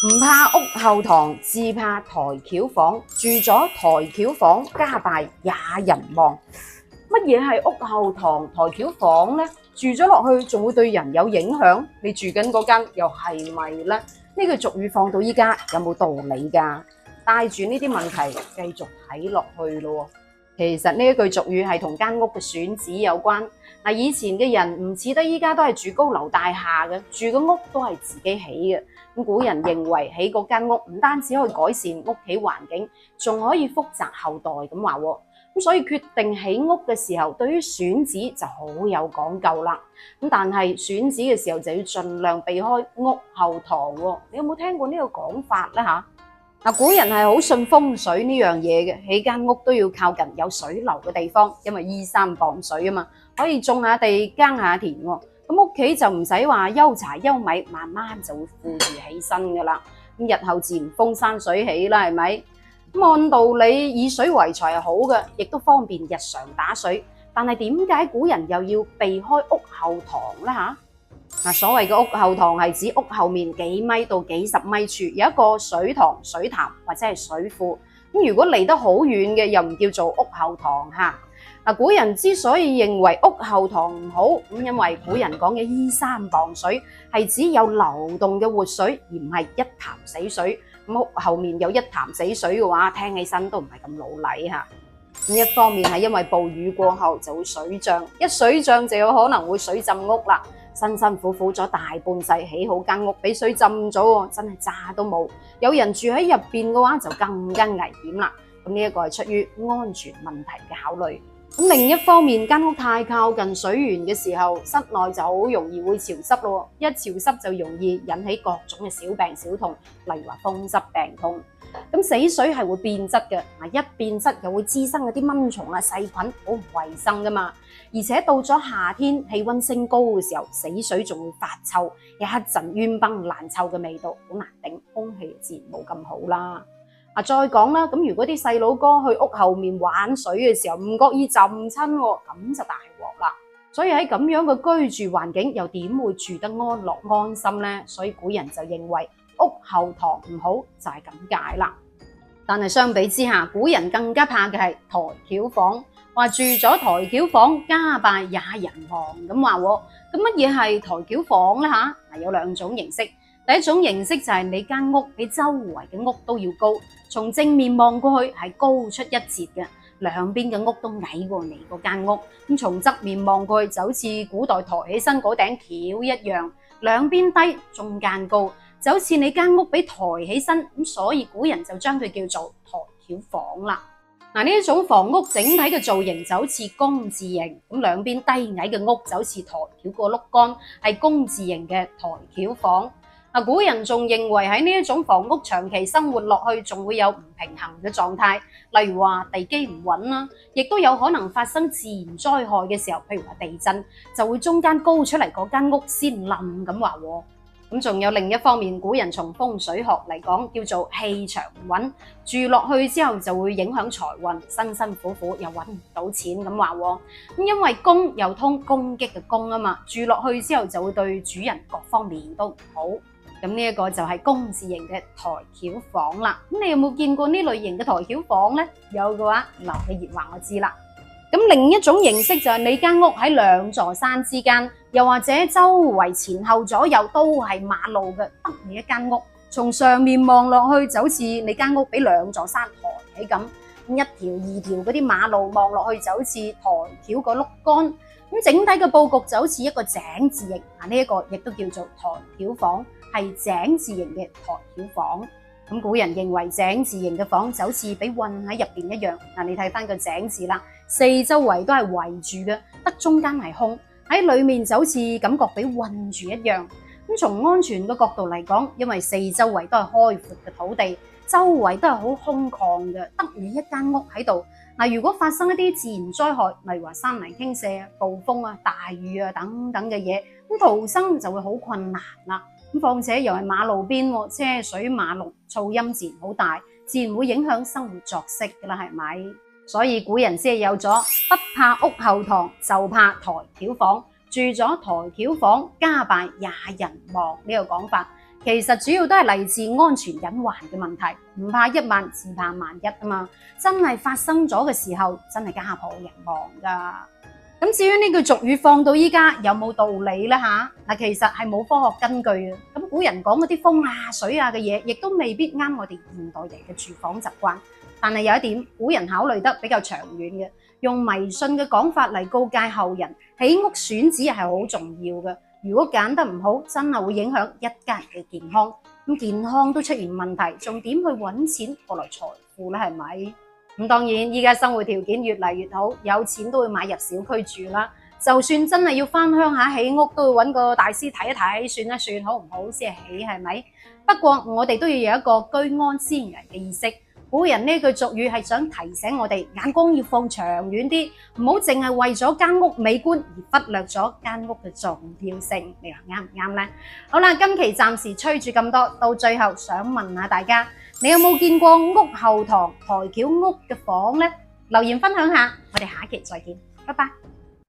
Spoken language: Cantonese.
唔怕屋後堂，只怕台轎房。住咗台轎房，家敗也人亡。乜嘢係屋後堂、台轎房呢？住咗落去仲會對人有影響？你住緊嗰間又係咪呢？呢句俗語放到依家有冇道理㗎？帶住呢啲問題繼續睇落去咯。其實呢一句俗語係同間屋嘅選址有關。嗱，以前嘅人唔似得依家都係住高樓大廈嘅，住嘅屋都係自己起嘅。咁古人認為起嗰間屋唔單止可以改善屋企環境，仲可以福澤後代咁話。咁所以決定起屋嘅時候，對於選址就好有講究啦。咁但係選址嘅時候就要盡量避開屋後堂。你有冇聽過呢個講法呢？古人係好信風水呢樣嘢嘅，起間屋都要靠近有水流嘅地方，因為依山傍水啊嘛，可以種下地、耕下田。咁屋企就唔使話憂柴憂米，慢慢就會富裕起身噶啦。咁日後自然風生水起啦，係咪？咁按道理以水為財係好嘅，亦都方便日常打水。但係點解古人又要避開屋後堂呢？所謂嘅屋後堂係指屋後面幾米到幾十米處有一個水塘、水潭或者係水庫。咁如果離得好遠嘅，又唔叫做屋後堂嚇。古人之所以認為屋後堂唔好，咁因為古人講嘅依山傍水係指有流動嘅活水，而唔係一潭死水。咁屋後面有一潭死水嘅話，聽起身都唔係咁老禮嚇。咁一方面係因為暴雨過後就會水漲，一水漲就有可能會水浸屋啦。辛辛苦苦咗大半世起好間屋，俾水浸咗，真係渣都冇。有人住喺入邊嘅話，就更加危險啦。咁呢一個係出於安全問題嘅考慮。咁另一方面，間屋太靠近水源嘅時候，室內就好容易會潮濕咯。一潮濕就容易引起各種嘅小病小痛，例如話風濕病痛。咁死水係會變質嘅，一變質又會滋生嗰啲蚊蟲啊、細菌，好唔衛生噶嘛。而且到咗夏天，氣溫升高嘅時候，死水仲會發臭，有一陣冤崩爛臭嘅味道，好難頂，空氣自然冇咁好啦。再講啦，咁如果啲細佬哥去屋後面玩水嘅時候，唔覺意浸親，咁就大鑊啦。所以喺咁樣嘅居住環境，又點會住得安樂安心呢？所以古人就認為屋後堂唔好，就係咁解啦。但係相比之下，古人更加怕嘅係台轎房，話住咗台轎房，家敗也人亡咁話。咁乜嘢係台轎房呢？有兩種形式。第一種形式就係你間屋，你周圍嘅屋都要高，從正面望過去係高出一截嘅，兩邊嘅屋都矮過你嗰間屋。咁從側面望過去就好似古代抬起身嗰頂轎一樣，兩邊低，中間高，就好似你間屋俾抬起身，咁所以古人就將佢叫做台轎房啦。呢一種房屋整體嘅造型就好似工字形，咁兩邊低矮嘅屋就好似台轎個碌杆，係工字形嘅台轎房。古人仲認為喺呢一種房屋長期生活落去，仲會有唔平衡嘅狀態，例如話地基唔穩啦，亦都有可能發生自然災害嘅時候，譬如話地震，就會中間高出嚟嗰間屋先冧咁話。咁仲有另一方面，古人從風水學嚟講，叫做氣場唔穩，住落去之後就會影響財運，辛辛苦苦又揾唔到錢咁話。咁因為宮又通攻擊嘅宮啊嘛，住落去之後就會對主人各方面都唔好。咁呢一個就係工字形嘅台轎房啦。咁你有冇見過呢類型嘅台轎房呢？有嘅話，留個言話我知啦。咁另一種形式就係你間屋喺兩座山之間，又或者周圍前後左右都係馬路嘅，得你一間屋。從上面望落去就好似你間屋俾兩座山抬起咁，一條二條嗰啲馬路望落去就好似台轎個碌杆。咁整體嘅佈局就好似一個井字形，呢一個亦都叫做台轎房，係井字形嘅台轎房。咁古人認為井字形嘅房就好似俾困喺入邊一樣。你睇翻個井字啦，四周圍都係圍住嘅，得中間係空，喺裏面就好似感覺俾困住一樣。咁從安全嘅角度嚟講，因為四周圍都係開闊嘅土地，周圍都係好空曠嘅，得你一間屋喺度。如果發生一啲自然災害，例如話山泥傾瀉啊、暴風啊、大雨啊等等嘅嘢，咁逃生就會好困難啦。咁況且又係馬路邊，車水馬龍，噪音自然好大，自然會影響生活作息噶啦，係咪？所以古人先係有咗不怕屋後堂，就怕台轎房。住咗台轎房，家敗也人亡呢個講法。其實主要都係嚟自安全隱患嘅問題，唔怕一萬，只怕萬一啊嘛！真係發生咗嘅時候，真係家破人亡㗎。咁至於呢句俗語放到依家有冇道理呢？嗱，其實係冇科學根據嘅。咁古人講嗰啲風啊、水啊嘅嘢，亦都未必啱我哋現代人嘅住房習慣。但係有一點，古人考慮得比較長遠嘅，用迷信嘅講法嚟告誡後人，起屋選址係好重要嘅。如果揀得唔好，真係會影響一家人嘅健康。咁健康都出現問題，仲點去揾錢過來財富呢？係咪？咁當然，依家生活條件越嚟越好，有錢都會買入小區住啦。就算真係要返鄉下起屋，都會揾個大師睇一睇，算一算好唔好先起，係咪？不過我哋都要有一個居安思危嘅意識。古人呢句俗語係想提醒我哋眼光要放長遠啲，唔好淨係為咗間屋美觀而忽略咗間屋嘅重要性。你話啱唔啱呢？好啦，今期暫時吹住咁多，到最後想問下大家，你有冇見過屋後堂抬轎屋嘅房呢？留言分享下，我哋下期再見，拜拜。